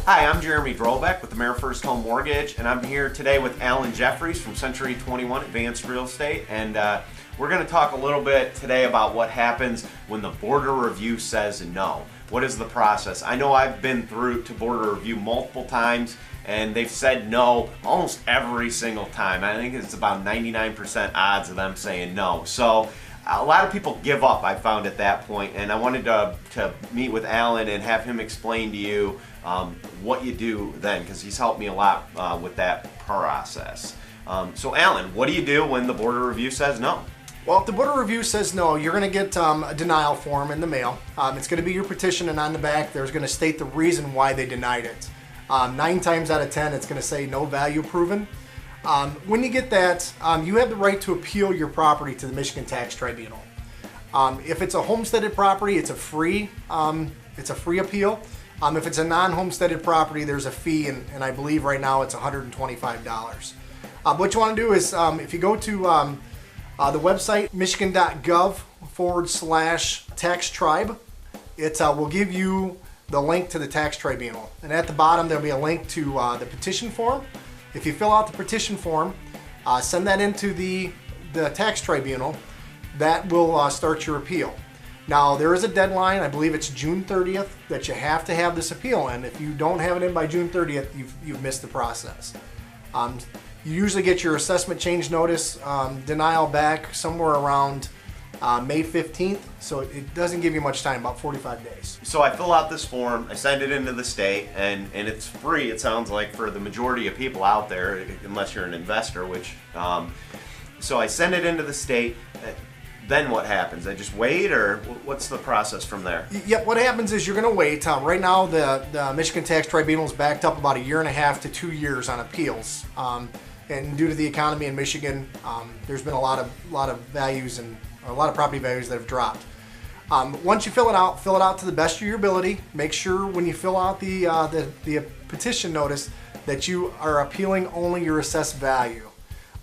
Hi, I'm Jeremy Drolbeck with the Mayor First Home Mortgage, and I'm here today with Alan Jeffries from Century 21 Advanced Real Estate, and we're going to talk a little bit today about what happens when the Board of Review says no. What is the process? I know I've been through to Board of Review multiple times, and they've said no almost every single time. I think it's about 99% odds of them saying no. So a lot of people give up, I found, at that point, and I wanted to meet with Alan and have him explain to you what you do then, because he's helped me a lot with that process. So Alan, what do you do when the Board of Review says no? Well, if the Board of Review says no, you're going to get a denial form in the mail. It's going to be your petition, and on the back there's going to state the reason why they denied it. 9 times out of 10 it's going to say no value proven. When you get that, you have the right to appeal your property to the Michigan Tax Tribunal. If it's a homesteaded property, it's a free appeal. If it's a non-homesteaded property, there's a fee, and I believe right now it's $125. What you want to do is, if you go to the website, michigan.gov/tax-tribe, it will give you the link to the tax tribunal. And at the bottom, there'll be a link to the petition form. If you fill out the petition form, send that into the tax tribunal, that will start your appeal. Now, there is a deadline, I believe it's June 30th, that you have to have this appeal in. If you don't have it in by June 30th, you've missed the process. You usually get your assessment change notice denial back somewhere around May 15th, so it doesn't give you much time, about 45 days. So I fill out this form, I send it into the state, and it's free, it sounds like, for the majority of people out there, unless you're an investor, which, so I send it into the state. Then what happens? I just wait, or what's the process from there? Yep, what happens is you're going to wait. Right now, the Michigan Tax Tribunal is backed up about 1.5 to 2 years on appeals. And due to the economy in Michigan, there's been a lot of values and a lot of property values that have dropped. Once you fill it out to the best of your ability. Make sure when you fill out the petition notice that you are appealing only your assessed value.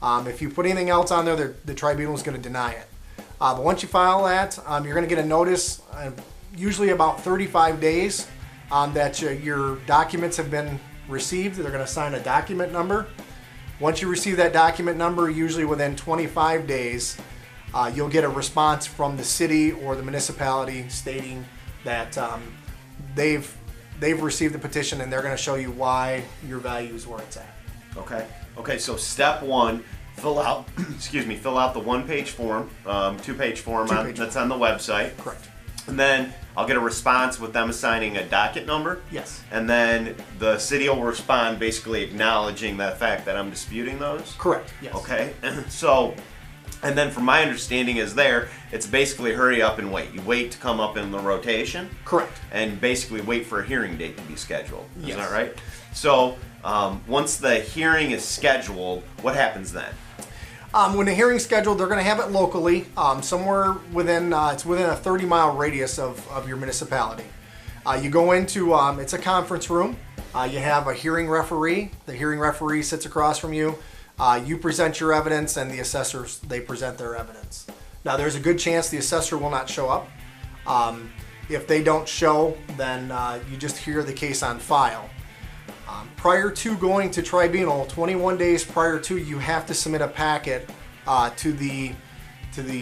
If you put anything else on there, the tribunal is going to deny it. But once you file that, you're going to get a notice, usually about 35 days, that your documents have been received. They're going to assign a document number. Once you receive that document number, usually within 25 days, you'll get a response from the city or the municipality stating that they've received the petition, and they're going to show you why your value is where it's at. Okay. So step one. Fill out the one-page form, two-page form that's on the website. Correct. And then I'll get a response with them assigning a docket number. Yes. And then the city will respond, basically acknowledging the fact that I'm disputing those. Correct. Yes. Okay. So, and then from my understanding it's basically hurry up and wait. You wait to come up in the rotation. Correct. And basically wait for a hearing date to be scheduled. Yes. Is that right? So once the hearing is scheduled, what happens then? When the hearing's scheduled, they're going to have it locally, somewhere within a 30-mile radius of your municipality. You go into, it's a conference room. You have a hearing referee. The hearing referee sits across from you. You present your evidence, and the assessors, they present their evidence. Now, there's a good chance the assessor will not show up. If they don't show, then you just hear the case on file. Prior to going to tribunal, 21 days prior to, you have to submit a packet to the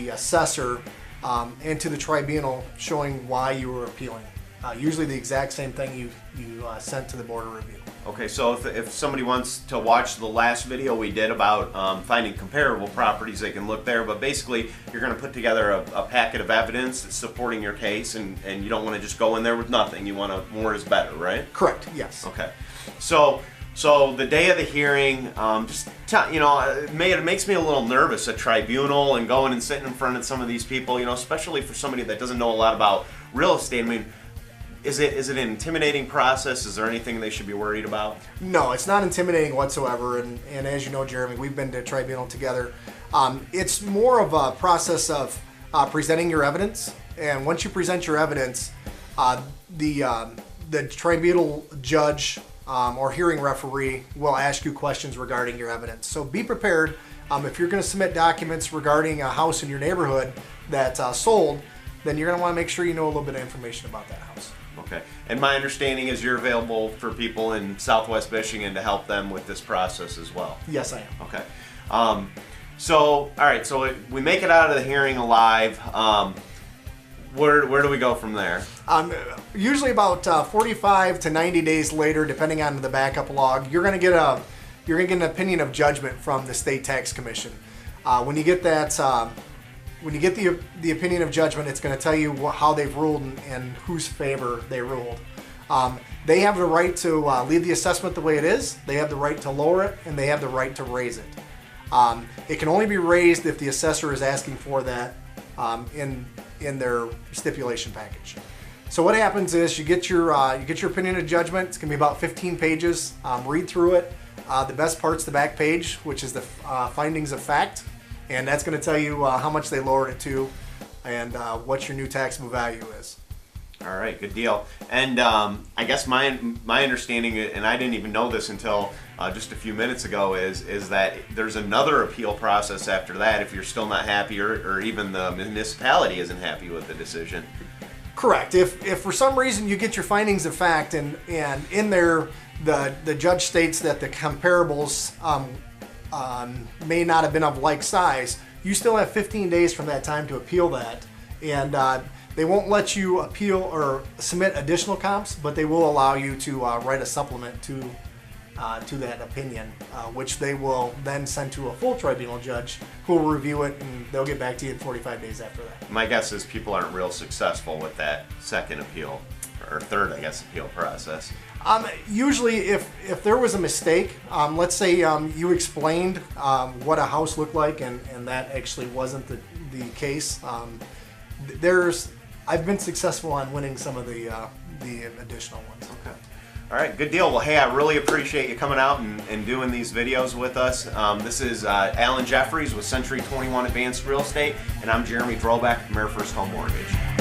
assessor and to the tribunal showing why you were appealing. Usually the exact same thing you sent to the Board of Review. Okay, so if somebody wants to watch the last video we did about finding comparable properties, they can look there. But basically, you're going to put together a packet of evidence that's supporting your case, and you don't want to just go in there with nothing. You want more is better, right? Correct, yes. Okay. So the day of the hearing, it makes me a little nervous, a tribunal and going and sitting in front of some of these people, especially for somebody that doesn't know a lot about real estate. I mean, is it an intimidating process? Is there anything they should be worried about? No, it's not intimidating whatsoever. And as you know, Jeremy, we've been to tribunal together. It's more of a process of presenting your evidence. And once you present your evidence, the tribunal judge or hearing referee will ask you questions regarding your evidence. So be prepared. If you're going to submit documents regarding a house in your neighborhood that sold, then you're going to want to make sure you know a little bit of information about that house. Okay. And my understanding is you're available for people in Southwest Michigan to help them with this process as well. Yes, I am. Okay. All right. So we make it out of the hearing alive. Where do we go from there? Usually about 45 to 90 days later, depending on the backup log, you're going to get an opinion of judgment from the State Tax Commission. When you get that, when you get the opinion of judgment, it's going to tell you how they've ruled and whose favor they ruled. They have the right to leave the assessment the way it is. They have the right to lower it, and they have the right to raise it. It can only be raised if the assessor is asking for that in their stipulation package. So what happens is you get your opinion of judgment. It's going to be about 15 pages. Read through it. The best part's the back page, which is the findings of fact, and that's going to tell you how much they lowered it to and what your new taxable value is. All right, good deal. And I guess my understanding, and I didn't even know this until just a few minutes ago, is that there's another appeal process after that if you're still not happy, or even the municipality isn't happy with the decision. Correct. If for some reason you get your findings of fact and in there the judge states that the comparables may not have been of like size, you still have 15 days from that time to appeal that, and they won't let you appeal or submit additional comps, but they will allow you to write a supplement to that opinion, which they will then send to a full tribunal judge who will review it, and they'll get back to you in 45 days after that. My guess is people aren't real successful with that second appeal, or third, I guess, appeal process. Usually, if there was a mistake, let's say you explained what a house looked like, and that actually wasn't the case, I've been successful on winning some of the additional ones. Okay. All right, good deal. Well, hey, I really appreciate you coming out and doing these videos with us. This is Alan Jeffries with Century 21 Advanced Real Estate, and I'm Jeremy Drolback from First Home Mortgage.